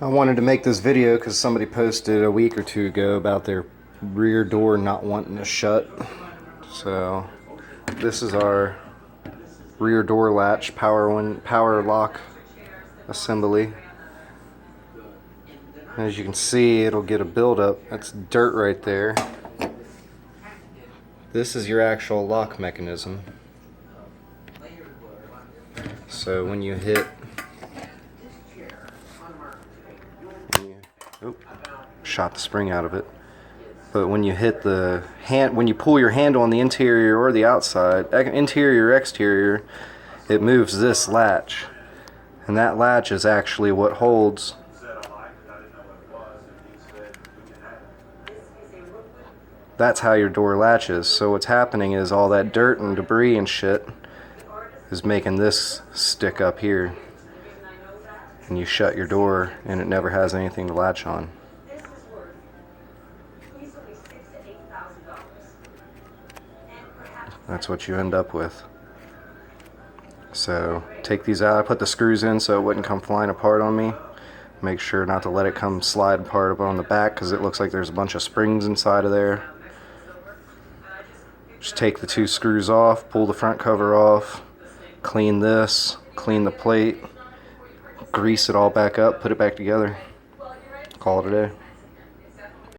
I wanted to make this video because somebody posted a week or two ago about their rear door not wanting to shut. So this is our rear door latch power lock assembly. As you can see, it'll get a buildup. That's dirt right there. This is your actual lock mechanism. So when you hit, shot the spring out of it. But when you hit the hand, when you pull your handle on the interior or the outside, interior or exterior, it moves this latch. And that latch is actually what holds that's how your door latches. So what's happening is all that dirt and debris and shit is making this stick up here. And you shut your door and it never has anything to latch on. That's what you end up with. So take these out. I put the screws in so it wouldn't come flying apart on me. Make sure not to let it come slide apart on the back because it looks like there's a bunch of springs inside of there. Just take the two screws off, pull the front cover off, clean this, clean the plate, grease it all back up, put it back together. Call it a day.